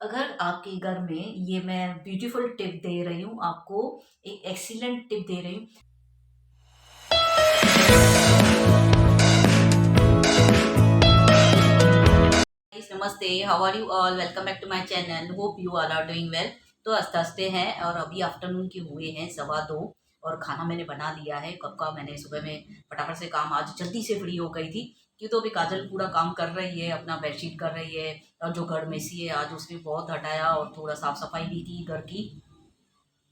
अगर आपके घर में ये मैं ब्यूटीफुल टिप दे रही हूँ आपको, एक एक्सीलेंट टिप दे रही हूँ। गाइस नमस्ते, how are you all, welcome back to my channel, hope you all are doing well. तो हंसते हैं और अभी आफ्टरनून के हुए हैं 2:15 और खाना मैंने बना लिया है कब का। मैंने सुबह में फटाफट से काम, आज जल्दी से फ्री हो गई थी क्यों, तो अभी काजल पूरा काम कर रही है, अपना बेडशीट कर रही है और जो घर मेसी है आज उसने बहुत हटाया और थोड़ा साफ सफाई भी की घर की।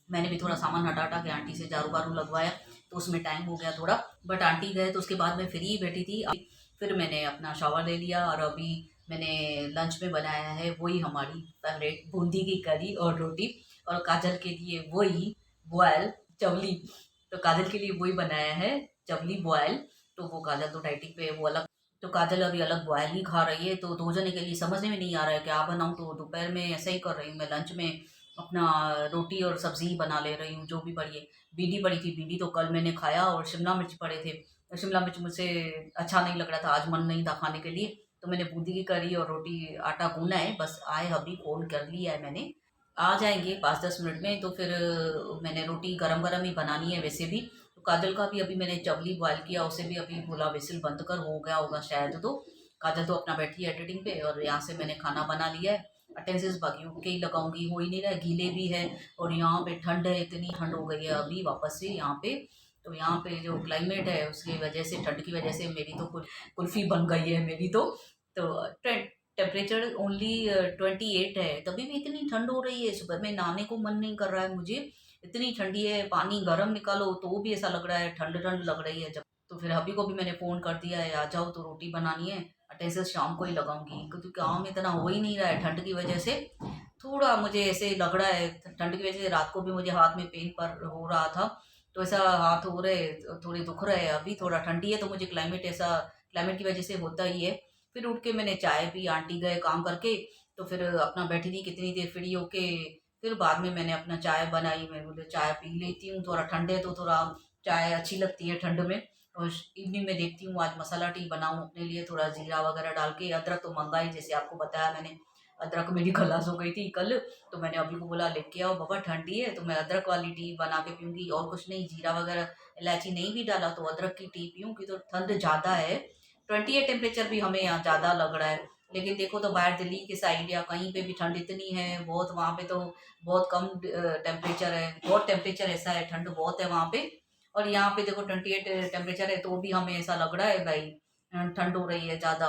मैंने भी थोड़ा सामान हटा हटा के आंटी से झाड़ू वारू लगवाया, तो उसमें टाइम हो गया थोड़ा। बट आंटी गए तो उसके बाद मैं फ्री बैठी थी। फिर मैंने अपना शावर ले लिया और अभी मैंने लंच में बनाया है वही हमारी फेवरेट बूंदी की करी और रोटी, और काजल के लिए वही बॉयल चवली। तो काजल के लिए वही बनाया है, चवली बॉयल। तो वो काजल तो डाइटिंग पे है, वो अलग। तो काजल अभी अलग बॉयल ही खा रही है, तो दो जने के लिए समझने में नहीं आ रहा है क्या बनाऊं। तो दोपहर में ऐसा ही कर रही हूँ मैं, लंच में अपना रोटी और सब्जी बना ले रही हूँ जो भी पड़ी है। भिंडी पड़ी थी, भिंडी तो कल मैंने खाया, और शिमला मिर्च पड़े थे। और शिमला मिर्च मुझसे अच्छा नहीं लग रहा था, आज मन नहीं था खाने के लिए, तो मैंने बूंदी की करी और रोटी आटा गूंना है, बस आए अभी फोन कर लिया है मैंने। आ जाएंगे 5-10 मिनट में, तो फिर मैंने रोटी गरम गरम ही बनानी है वैसे भी। तो काजल का भी अभी मैंने चवली बॉयल किया, उसे भी अभी बोला विसिल बंद कर, हो गया होगा शायद। तो काजल तो अपना बैठी है एडिटिंग पे, और यहाँ से मैंने खाना बना लिया है। अटेंसेस बाकी के ही लगाऊंगी, हो ही नहीं रहा है, गीले भी है। और यहाँ पे ठंड है, इतनी ठंड हो गई है अभी वापस से यहाँ पे। तो यहाँ पे जो क्लाइमेट है उसकी वजह से, ठंड की वजह से मेरी तो कुल्फी बन गई है मेरी तो टेम्परेचर ओनली 28 है, तभी भी इतनी ठंड हो रही है। सुबह में नहाने को मन नहीं कर रहा है मुझे, इतनी ठंडी है। पानी गर्म निकालो तो भी ऐसा लग रहा है, ठंड ठंड लग रही है जब। तो फिर अभी को भी मैंने फोन कर दिया है, आ जाओ, तो रोटी बनानी है। अटेंसेस शाम को ही लगाऊंगी क्योंकि काम इतना हो ही नहीं रहा है ठंड की वजह से। थोड़ा मुझे ऐसे लग रहा है ठंड की वजह से, रात को भी मुझे हाथ में पेन पर हो रहा था, तो ऐसा हाथ हो रहे, थोड़े दुख रहे हैं। अभी थोड़ा ठंडी है तो मुझे क्लाइमेट ऐसा, क्लाइमेट की वजह से होता ही है। फिर उठ के मैंने चाय पी, आंटी गए काम करके, तो फिर अपना बैठी थी कितनी देर फ्री होके। फिर बाद में मैंने अपना चाय बनाई, मैं बोले चाय पी लेती हूँ, थोड़ा ठंडे तो थोड़ा चाय अच्छी लगती है ठंड में। और इवनिंग में देखती हूँ आज मसाला टी बनाऊँ अपने लिए, थोड़ा जीरा वगैरह डाल के। अदरक तो मंगाई, जैसे आपको बताया मैंने, अदरक मेरी खलास हो गई थी कल, तो मैंने अभी को बोला लेके आओ बाबा, ठंडी है तो मैं अदरक वाली टी बना के पीऊंगी, और कुछ नहीं। जीरा वगैरह इलायची नहीं भी डाला तो अदरक की टी पीऊंगी। तो ठंड ज़्यादा है, 28 टेम्परेचर भी हमें यहाँ ज़्यादा लग रहा है। लेकिन देखो तो बाहर दिल्ली के साइड या कहीं पे भी ठंड इतनी है बहुत, वहाँ पे तो बहुत कम टेम्परेचर है, बहुत टेम्परेचर ऐसा है, ठंड बहुत है वहाँ पे। और यहाँ पे देखो 28 टेम्परेचर है तो भी हमें ऐसा लग रहा है भाई ठंड हो रही है ज़्यादा।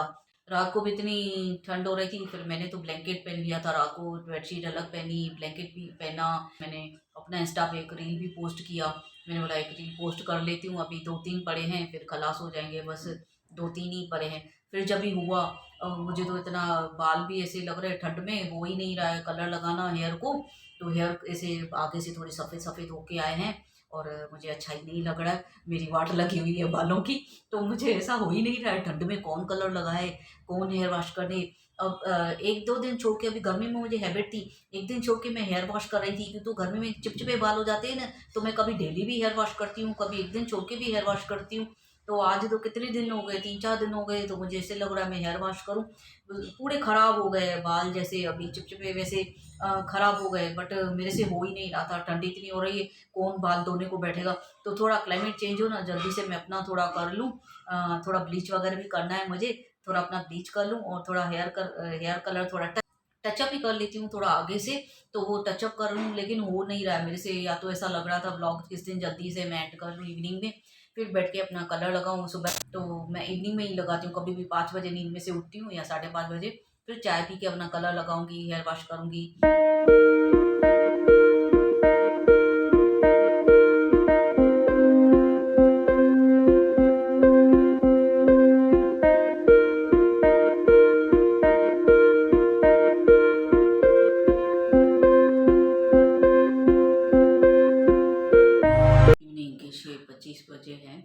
रात को भी इतनी ठंड हो रही थी, फिर मैंने तो ब्लैंकेट पहन लिया था रात को, बेडशीट अलग पहनी, ब्लैंकेट भी पहना। मैंने अपना इंस्टा पे एक रील भी पोस्ट किया, मैंने बोला एक रील पोस्ट कर लेती हूँ, अभी 2-3 पड़े हैं फिर खलास हो जाएंगे, बस 2-3 ही पड़े हैं। फिर जब ही हुआ, मुझे तो इतना बाल भी ऐसे लग रहे हैं ठंड में, हो ही नहीं रहा है कलर लगाना हेयर को। तो हेयर ऐसे आगे से थोड़े सफ़ेद सफ़ेद होके आए हैं, और मुझे अच्छा ही नहीं लग रहा है, मेरी वाट लगी हुई है बालों की। तो मुझे ऐसा हो ही नहीं रहा है, ठंड में कौन कलर लगाए, कौन हेयर वॉश करे। अब 1-2 दिन छोड़ के, अभी गर्मी में मुझे हैबिट थी, एक दिन छोड़ के मैं हेयर वॉश कर रही थी, क्योंकि तो गर्मी में चिपचिपे बाल हो जाते हैं ना, तो मैं कभी डेली भी हेयर वॉश करती हूँ, कभी एक दिन छोड़ के भी हेयर वॉश करती हूँ। तो आज तो कितने दिन हो गए, 3-4 दिन हो गए, तो मुझे ऐसे लग रहा है मैं हेयर वॉश करूँ, पूरे खराब हो गए बाल, जैसे अभी चिपचिपे वैसे खराब हो गए। बट मेरे से हो ही नहीं रहा था, ठंडी इतनी हो रही है, कौन बाल धोने को बैठेगा। तो थोड़ा क्लाइमेट चेंज हो ना, जल्दी से मैं अपना थोड़ा कर लूँ, थोड़ा ब्लीच वगैरह भी करना है मुझे, थोड़ा अपना ब्लीच कर लूँ, और थोड़ा हेयर कलर थोड़ा टचअप ही कर लेती हूँ थोड़ा आगे से। तो वो टचअप कर लूँ, लेकिन हो नहीं रहा है मेरे से, या तो ऐसा लग रहा था ब्लॉग किस दिन जल्दी से मैं एंड कर लूँ इवनिंग में, फिर बैठ के अपना कलर लगाऊँ सुबह। तो मैं इवनिंग में ही लगाती हूँ, कभी भी 5 बजे नींद में से उठती हूँ या 5:30 बजे, फिर चाय पी के अपना कलर लगाऊंगी, हेयर वॉश करूंगी। इवनिंग के 6:25 हैं,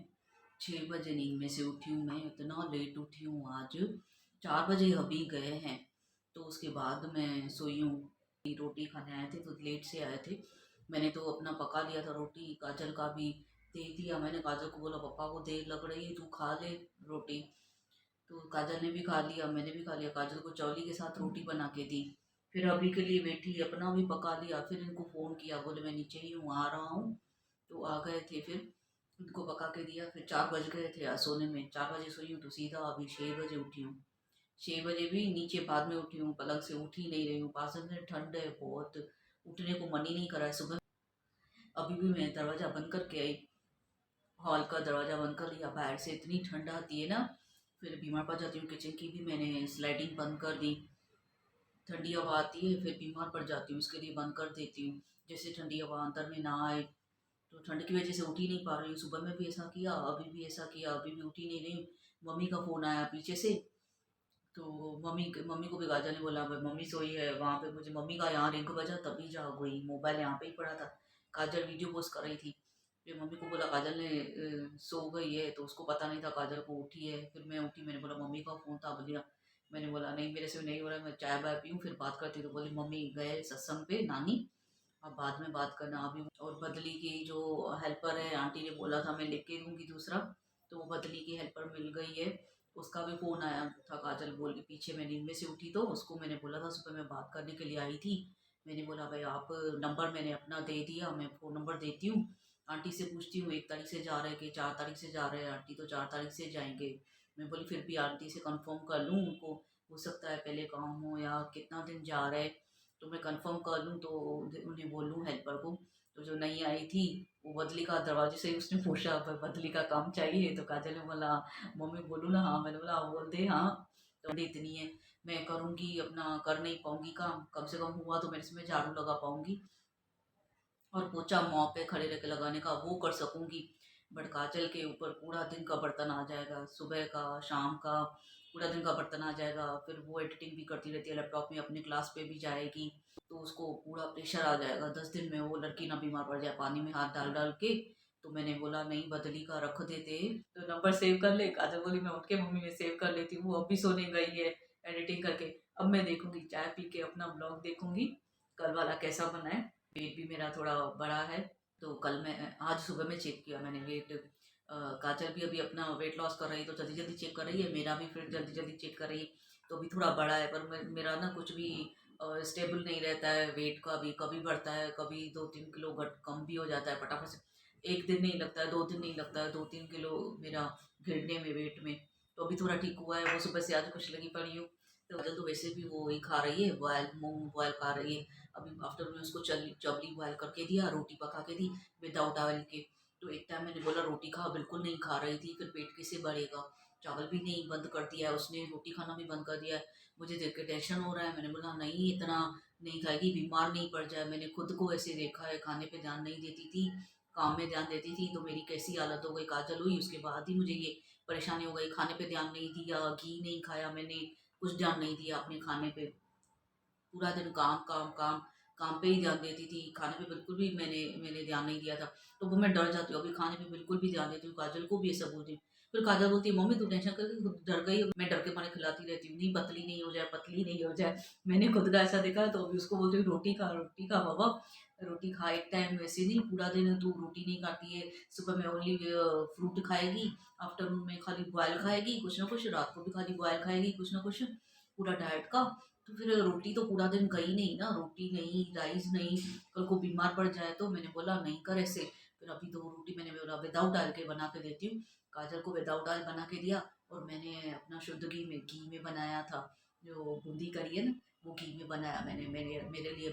6 बजे नींद में से उठी हूँ मैं, इतना लेट उठी हूँ आज, 4 बजे अभी गए हैं। तो उसके बाद मैं सोई हूँ। रोटी खाने आए थे तो लेट से आए थे, मैंने तो अपना पका लिया था रोटी, काजल का भी दे दिया। मैंने काजल को बोला पापा को देर लग रही है, तू खा ले रोटी। तो काजल ने भी खा लिया, मैंने भी खा लिया, काजल को चौली के साथ रोटी बना के दी। फिर अभी के लिए बैठी, अपना भी पका लिया, फिर इनको फ़ोन किया, बोले मैं नीचे ही हूँ, आ रहा हूँ। तो आ गए थे, फिर इनको पका के दिया, फिर 4 बज गए थे सोने में। 4 बजे सोई हूँ तो सीधा अभी 6 बजे उठी हूँ। 6 बजे भी नीचे बाद में उठी हूँ, पलंग से उठ ही नहीं रही हूँ। पास में ठंड है बहुत, उठने को मन ही नहीं करा है सुबह। अभी भी मैं दरवाज़ा बंद करके आई, हॉल का दरवाज़ा बंद कर लिया। बाहर से इतनी ठंड आती है ना, फिर बीमार पड़ जाती हूँ। किचन की भी मैंने स्लाइडिंग बंद कर दी, ठंडी हवा आती है फिर बीमार पड़ जाती हूँ, इसके लिए बंद कर देती हूँ, जैसे ठंडी हवा अंदर में ना आए। तो ठंड की वजह से उठ ही नहीं पा रही हूँ। सुबह में भी ऐसा किया, अभी भी ऐसा किया, अभी भी उठ ही नहीं रही हूँ। मम्मी का फ़ोन आया पीछे से, तो मम्मी को भी गाजा ने बोला, भाई मम्मी सोई है वहाँ पे, मुझे मम्मी का यहाँ रिंग बजा तभी जाग गई। मोबाइल यहाँ पे ही पड़ा था, काजल वीडियो पोस्ट कर रही थी। फिर मम्मी को बोला काजल ने सो गई है, तो उसको पता नहीं था काजल को उठी है। फिर मैं उठी, मैंने बोला मम्मी का फ़ोन था बोलिया। मैंने बोला नहीं मेरे से नहीं हो रहा है, मैं चाय बाय पीऊँ फिर बात करती। तो बोली मम्मी गए सत्संग पे नानी, अब बाद में बात करना अभी। और बदली की जो हेल्पर है, आंटी ने बोला था मैं लेके दूंगी दूसरा, तो वो बदली की हेल्पर मिल गई है। उसका भी फ़ोन आया था, काजल बोल के पीछे मैं नींद में से उठी तो उसको मैंने बोला था सुबह मैं बात करने के लिए आई थी। मैंने बोला भाई आप नंबर मैंने अपना दे दिया, मैं फ़ोन नंबर देती हूँ। आंटी से पूछती हूँ 1 तारीख से जा रहे कि 4 तारीख से जा रहे हैं। आंटी तो 4 तारीख से जाएंगे। मैं बोली फिर भी आंटी से कंफर्म कर लूँ उनको, हो सकता है पहले काम हो या कितना दिन जा रहे, तो मैं कंफर्म कर लूँ तो उन्हें बोलूँ हेल्पर को। तो जो नई आई थी वो बदली का दरवाजे से ही उसने पूछा भाई बदली का काम चाहिए, तो काजल ने बोला मम्मी बोलूँ ना, हाँ। मैंने बोला हाँ बोल दे हाँ। तो इतनी है, मैं करूँगी अपना, कर नहीं पाऊँगी काम, कम से कम हुआ तो मैं इसमें झाड़ू लगा पाऊँगी, और पोछा मॉप पे खड़े रह के लगाने का वो कर सकूँगी। बट काजल के ऊपर पूरा दिन का बर्तन आ जाएगा, सुबह का शाम का पूरा दिन का बर्तन आ जाएगा। फिर वो एडिटिंग भी करती रहती है लैपटॉप में, अपने क्लास पे भी जाएगी, तो उसको पूरा प्रेशर आ जाएगा। 10 दिन में वो लड़की ना बीमार पड़ जाए पानी में हाथ डाल डाल के। तो मैंने बोला नहीं बदली का रख देते, तो नंबर सेव कर ले। काजल बोली मैं उठ के मम्मी में सेव कर लेती हूँ, वो अभी सोने गई है एडिटिंग करके। अब मैं देखूंगी चाय पी के अपना ब्लॉग देखूंगी कल वाला कैसा बना है। पेट भी मेरा थोड़ा बड़ा है, तो कल मैं आज सुबह में चेक किया मैंने वेट। काजल भी अभी अपना वेट लॉस कर रही है तो जल्दी जल्दी चेक कर रही है, मेरा भी फिर जल्दी जल्दी चेक कर रही है। तो अभी थोड़ा बड़ा है, पर मेरा ना कुछ भी स्टेबल नहीं रहता है वेट का भी, कभी बढ़ता है कभी 2-3 किलो घट कम भी हो जाता है फटाफट से। एक दिन नहीं लगता है, 2 दिन नहीं लगता है, 2-3 किलो मेरा गिरने में वेट में। तो अभी थोड़ा ठीक हुआ है, वो सुबह से आज कुछ लगी पड़ी हूँ। तो काजल तो वैसे भी वो ही खा रही है, बॉयल मूंग बॉयल खा रही है। अभी आफ्टरनून में उसको चबली बॉयल करके दिया, रोटी पका के दी विदाउट ऑयल के। तो एक टाइम मैंने बोला रोटी खा, बिल्कुल नहीं खा रही थी, फिर पेट कैसे बढ़ेगा। चावल भी नहीं, बंद कर दिया है उसने, रोटी खाना भी बंद कर दिया है। मुझे देख के टेंशन हो रहा है, मैंने बोला नहीं इतना नहीं खाएगी, बीमार नहीं पड़ जाए। मैंने खुद को ऐसे देखा है, खाने पे ध्यान नहीं देती थी, काम में ध्यान देती थी, तो मेरी कैसी हालत हो गई। काजल हुई उसके बाद ही मुझे ये परेशानी हो गई, खाने पे ध्यान नहीं दिया, घी नहीं खाया मैंने, कुछ ध्यान नहीं दिया अपने खाने पे। पूरा दिन काम काम काम, काम पे ही ध्यान देती थी, खाने पे बिल्कुल भी मैंने मैंने ध्यान नहीं दिया था। तो वो मैं डर जाती हूँ, अभी खाने पे बिल्कुल भी ध्यान देती हूँ, काजल को भी ऐसा बोलती हूँ। फिर काजल बोलती है मम्मी तू टेंशन करके खुद डर गई हो। मैं डर के मारे खिलाती रहती हूँ, नहीं पतली नहीं हो जाए, पतली नहीं हो जाए। मैंने खुद का ऐसा देखा है, तो अभी उसको बोलती हूँ रोटी खा बाबा, रोटी खा एक टाइम, वैसे नहीं पूरा दिन तू रोटी नहीं खाती है। सुबह में ओनली फ्रूट खाएगी, आफ्टरनून में खाली बॉयल खाएगी कुछ ना कुछ, रात को भी खाली बॉयल खाएगी कुछ ना कुछ, पूरा डाइट का। तो फिर रोटी तो पूरा दिन गई नहीं ना, रोटी नहीं, राइस नहीं, कल को बीमार पड़ जाए। तो मैंने बोला नहीं कर ऐसे। फिर अभी 2 रोटी मैंने बोला विदाउट ऑयल के बना के देती हूँ। काजल को विदाउट ऑयल बना के दिया, और मैंने अपना शुद्ध घी में बनाया था, जो बूंदी करी है ना, वो घी में बनाया मैंने, मेरे मेरे लिए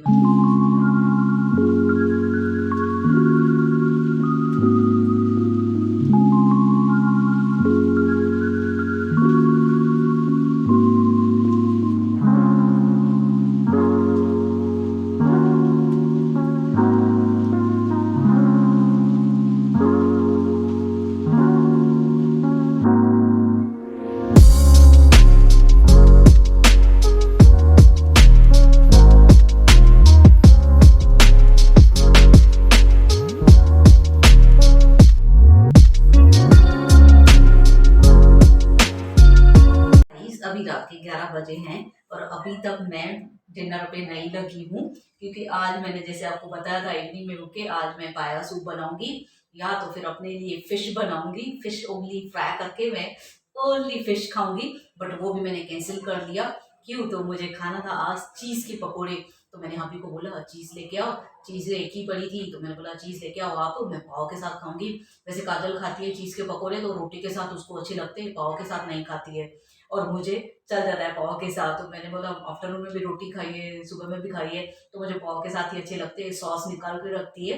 अभी रात के 11 बजे हैं, और अभी तक मैं डिनर पे नहीं लगी हूँ, क्योंकि आज मैंने जैसे आपको बताया था इवनिंग में रुके, आज मैं पाया सूप बनाऊंगी, या तो फिर अपने लिए फिश बनाऊंगी, फिश ओनली फ्राई करके मैं ओनली फिश खाऊंगी। बट वो भी मैंने कैंसिल कर दिया, क्यों, तो मुझे खाना था आज चीज़ के पकोड़े। तो मैंने हबी को बोला चीज़ लेके आओ, चीज़ एक ही पड़ी थी तो मैंने बोला चीज़ लेके आओ आप, मैं पाव के साथ खाऊंगी। वैसे काजल खाती है चीज़ के पकोड़े तो रोटी के साथ उसको अच्छे लगते हैं, पाव के साथ नहीं खाती है, और मुझे चल जाता है पाव के साथ। तो मैंने बोला आफ्टरनून में भी रोटी खाइए, सुबह में भी खाइए, तो मुझे पाव के साथ ही अच्छे लगते हैं। सॉस निकाल के रखती है,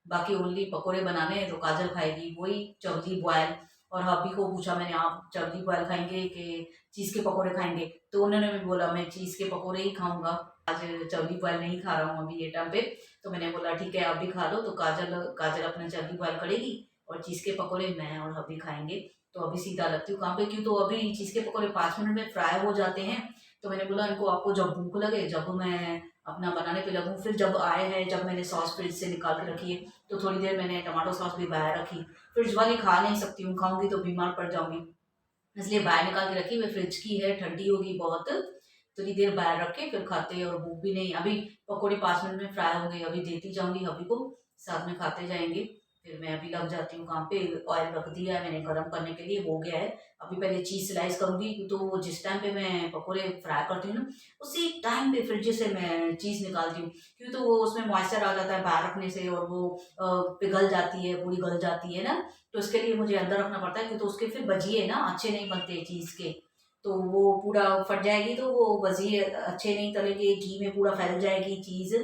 बाकी ओनली पकोड़े बनाने हैं तो काजल खाएगी वही चवली बॉयल। और हबी को पूछा मैंने, आप चवली बॉयल खाएंगे कि चीज़ के पकोड़े खाएंगे, तो उन्होंने भी बोला मैं चीज़ के पकोड़े ही खाऊंगा, आज चवली बॉयल नहीं खा रहा हूँ अभी ये टाइम पे। तो मैंने बोला ठीक है आप भी खा लो, तो काजल काजल अपना चवली बॉयल करेगी और चीज़ के पकोड़े मैं और हबी खाएंगे। तो अभी सीधा लगती हूँ काम पे, क्यों तो अभी चीज़ के पकोड़े 5 मिनट में फ्राई हो जाते हैं। तो मैंने बोला इनको आपको जब भूख लगे जब मैं अपना बनाने पे लगूँ, फिर जब आए हैं जब मैंने सॉस फ्रिज से निकाल के रखी है, तो थोड़ी देर मैंने टमाटो सॉस भी बाहर रखी। फ्रिज वाली खा नहीं सकती हूँ, खाऊंगी तो बीमार पड़ जाऊंगी, इसलिए बाहर निकाल के रखी। मैं फ्रिज की है, ठंडी होगी बहुत, थोड़ी देर बाहर रख के फिर खाते हैं। और भूख भी नहीं, अभी पकौड़े 5 मिनट में फ्राई हो गए, अभी देती जाऊंगी अभी को, साथ में खाते जाएंगे। फिर मैं अभी लग जाती हूँ काम पे। ऑयल रख दिया है मैंने गर्म करने के लिए, हो गया है। अभी पहले चीज़ स्लाइस करूंगी, तो जिस टाइम पे मैं पकौड़े फ्राई करती हूँ ना, उसी टाइम पे फ्रिज से मैं चीज़ निकालती हूँ, क्यों तो वो उसमें मॉइस्चर आ जाता है बाहर रखने से, और वो पिघल जाती है, पूरी गल जाती है ना। तो उसके लिए मुझे अंदर रखना पड़ता है, क्योंकि तो उसके फिर भजिए ना अच्छे नहीं बनते चीज़ के, तो वो पूरा फट जाएगी, तो वो भजिए अच्छे नहीं तलेंगे, घी में पूरा फैल जाएगी चीज़,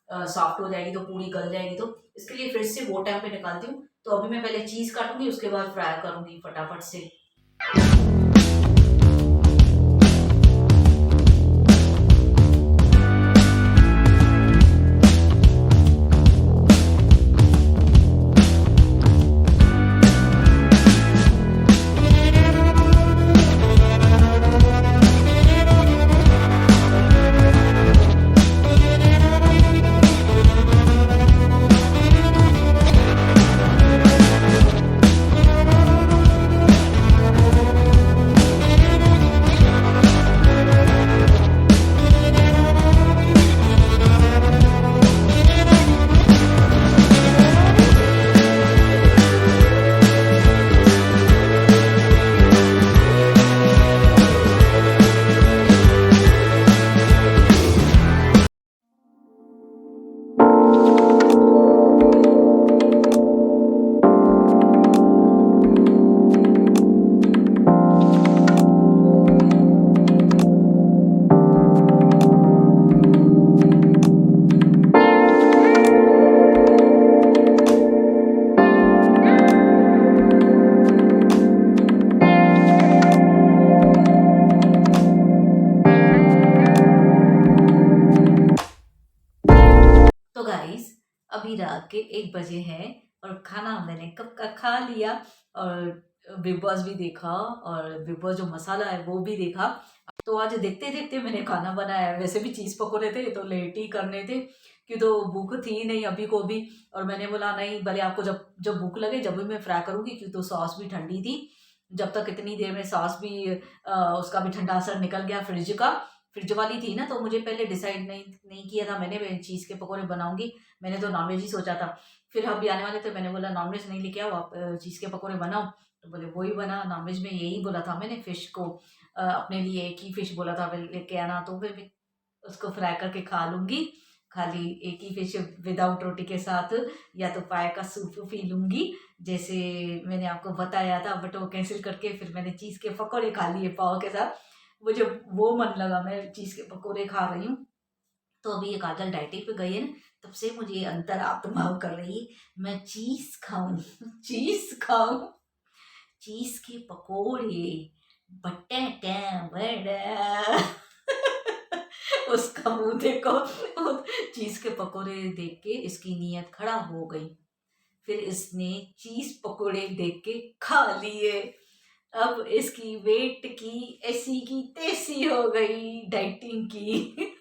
सॉफ्ट हो जाएगी तो पूरी गल जाएगी। तो इसके लिए फिर से वो टाइम पे निकालती हूँ। तो अभी मैं पहले चीज़ काटूंगी, उसके बाद फ्राई करूंगी फटाफट से। तो गाइस अभी रात के 1 बजे हैं, और खाना मैंने कब का खा लिया, और बिग बॉस भी देखा, और बिग बॉस जो मसाला है वो भी देखा। तो आज देखते देखते मैंने खाना बनाया। वैसे भी चीज़ पकोड़े थे तो लेट ही करने थे, क्यों तो भूख थी नहीं अभी को भी। और मैंने बोला नहीं, भले आपको जब जब भूख लगे जब भी मैं फ्राई करूँगी, क्यों तो सॉस भी ठंडी थी। जब तक इतनी देर में सॉस भी उसका भी ठंडा असर निकल गया फ्रिज का। फ्रिज वाली थी ना, तो मुझे पहले डिसाइड नहीं नहीं किया था मैंने चीज़ के पकौड़े बनाऊंगी। मैंने तो नॉनवेज ही सोचा था। फिर हम भी आने वाले थे, मैंने बोला नॉनवेज नहीं लेके आओ आप, चीज़ के पकौड़े बनाओ। तो बोले वही बना, नॉनवेज में यही बोला था मैंने, फिश को अपने लिए एक ही फिश बोला था लेके आना, तो फिर मैं उसको फ्राई करके खा लूंगी। खाली एक ही फिश विदाउट रोटी के साथ, या तो पाए का सूप पी लूंगी, जैसे मैंने आपको बताया था। बट वो कैंसिल करके फिर मैंने चीज़ के पकौड़े खा लिए पाव के साथ। मुझे वो मन लगा, मैं चीज़ के पकौड़े खा रही हूँ। तो अभी ये काजल डाइटिंग पे गई है ना, तब से मुझे ये अंतर आत्मा कर रही है, मैं चीज़ खाऊं चीज़ खाऊं, चीज़ के पकोड़े, बटाटा बड़ा उसका मुंह देखो, चीज़ के पकोड़े देख के इसकी नीयत खराब हो गई। फिर इसने चीज़ पकोड़े देख के खा लिए। अब इसकी वेट की ऐसी की तैसी हो गई डाइटिंग की।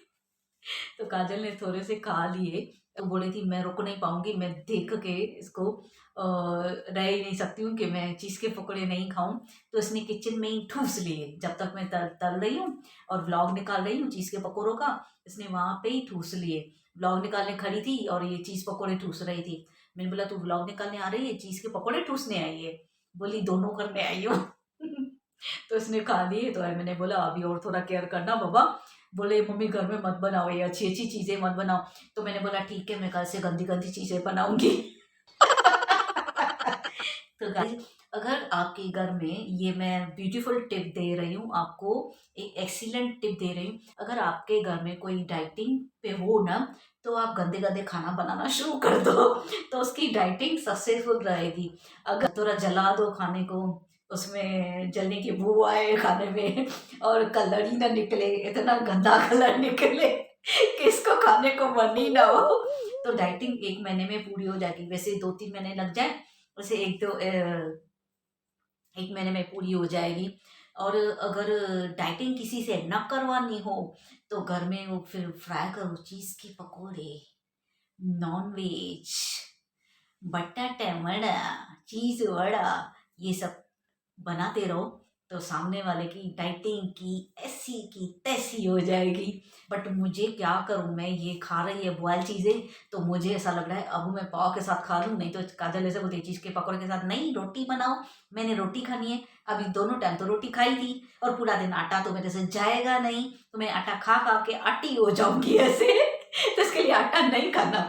तो काजल ने थोड़े से खा लिए, तो बोली थी मैं रुक नहीं पाऊंगी, मैं देख के इसको रह ही नहीं सकती हूँ कि मैं चीज़ के पकौड़े नहीं खाऊं। तो इसने किचन में ही ठूस लिए, जब तक मैं तल तल रही हूँ और व्लॉग निकाल रही हूँ चीज़ के पकौड़ों का, इसने वहां पे ही ठूस लिए। व्लॉग निकालने खड़ी थी और ये चीज़ पकौड़े ठूस रही थी। मैंने बोला तू व्लॉग निकालने आ रही है, चीज़ के पकौड़े ठूसने आई है? बोली दोनों करने आई हो। तो इसने खा ली। तो मैंने बोला अभी और थोड़ा केयर करना बाबा। बोले मम्मी घर में मत बनाओ, ये अच्छी अच्छी चीजें मत बनाओ। तो मैंने बोला ठीक है, मैं कल से गंदी गंदी चीजें बनाऊंगी। तो गाइस, अगर आपके घर में, ये मैं ब्यूटीफुल टिप दे रही हूँ आपको, एक एक्सीलेंट टिप दे रही हूँ। अगर आपके घर में कोई डाइटिंग पे हो ना, तो आप गंदे गंदे खाना बनाना शुरू कर दो, तो उसकी डाइटिंग सक्सेसफुल रहेगी। अगर थोड़ा जला दो खाने को, उसमें जलने की बू आए खाने में, और कलर ही ना निकले, इतना गंदा कलर निकले कि इसको खाने को मन ही ना हो, तो डाइटिंग 1 महीने में पूरी हो जाएगी। वैसे 2-3 महीने लग जाए, वैसे 1 महीने में पूरी हो जाएगी। और अगर डाइटिंग किसी से न करवानी हो, तो घर में वो फिर फ्राई करो चीज के पकोड़े, नॉन वेज, बटाटा वड़ा, चीज वड़ा, ये सब बनाते रहो, तो सामने वाले की डाइटिंग की ऐसी की तैसी हो जाएगी। बट मुझे क्या करूं, मैं ये खा रही है बॉयल चीजें, तो मुझे ऐसा लग रहा है अब मैं पाव के साथ खा लूं, नहीं तो काजल ऐसे बोलती चीज के पकौड़े के साथ नहीं, रोटी बनाओ। मैंने रोटी खानी है, अभी दोनों टाइम तो रोटी खाई थी, और पूरा दिन आटा तो मेरे से जाएगा नहीं, तो मैं आटा खा खा के आटी हो जाऊंगी ऐसे। तो इसके लिए आटा नहीं खाना।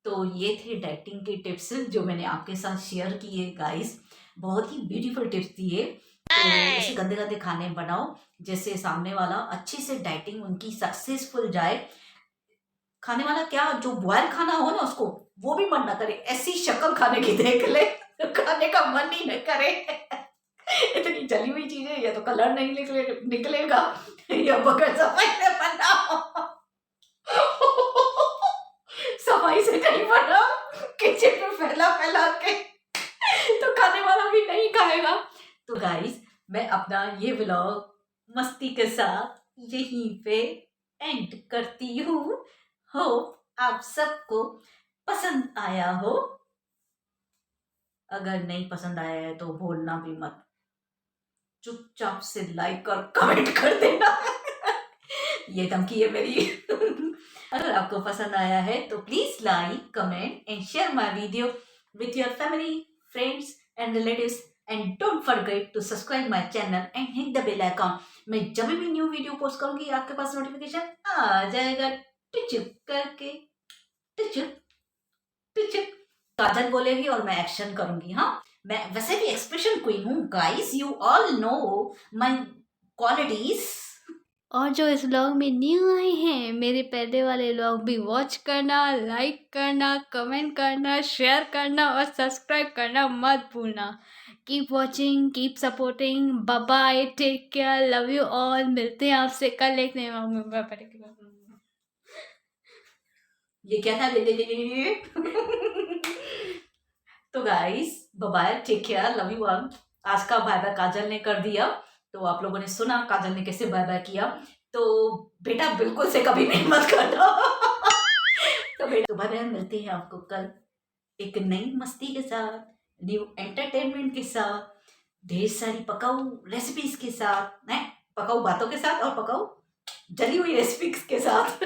तो ये थे डाइटिंग के टिप्स जो मैंने आपके साथ शेयर किए गाइस, बहुत ही ब्यूटीफुल टिप्स दिए। तो ऐसे गंदे गंदे खाने बनाओ, जैसे सामने वाला अच्छे से डाइटिंग उनकी सक्सेसफुल जाए। खाने वाला क्या, जो बॉयल खाना हो ना उसको वो भी मन ना करे, ऐसी शक्ल खाने की देख ले तो खाने का मन ही न करे। इतनी जली हुई चीजें, या तो कलर नहीं निकलेगा, या बगैर सफाई से बनाओ। सफाई से नहीं बना, किचन में फैला फैला के, तो खाने वाला भी नहीं खाएगा। तो गाइस, मैं अपना ये व्लॉग मस्ती के साथ यहीं पे एंड करती हूँ। होप आप सबको पसंद आया हो। अगर नहीं पसंद आया है तो बोलना भी मत, चुपचाप से लाइक और कमेंट कर देना। ये धमकी है मेरी। अगर आपको पसंद आया है तो please like, comment and share my video with your family, friends and relatives, and don't forget to subscribe my channel and hit the bell icon. मैं जब भी न्यू वीडियो पोस्ट करूंगी आपके पास नोटिफिकेशन आ जाएगा, टिचुक करके, टिचुक टिचुक। काजल बोलेगी और मैं एक्शन करूंगी। हाँ, मैं वैसे भी एक्सप्रेशन क्वीन हूँ guys, you all know my qualities. और जो इस व्लॉग में न्यू आए हैं, मेरे पहले वाले व्लॉग भी वॉच करना, लाइक करना, कमेंट करना, शेयर करना और सब्सक्राइब करना मत भूलना। Keep watching, keep supporting, bye bye, take care, love you all. मिलते हैं आपसे कल एक नए व्लॉग में। ये क्या था? तो guys bye bye, take care, love you all. आज का बाय बाय काजल ने कर दिया, तो आप लोगों ने सुना काजल ने कैसे बाय बाय किया। तो बेटा बिल्कुल से कभी नहीं मत करना। तो बेटा, तो बाय बाय, मिलते हैं आपको कल एक नई मस्ती के साथ, न्यू एंटरटेनमेंट के साथ, ढेर सारी पकाऊ रेसिपीज के साथ, पकाऊ बातों के साथ और पकाऊ जली हुई रेसिपीज के साथ।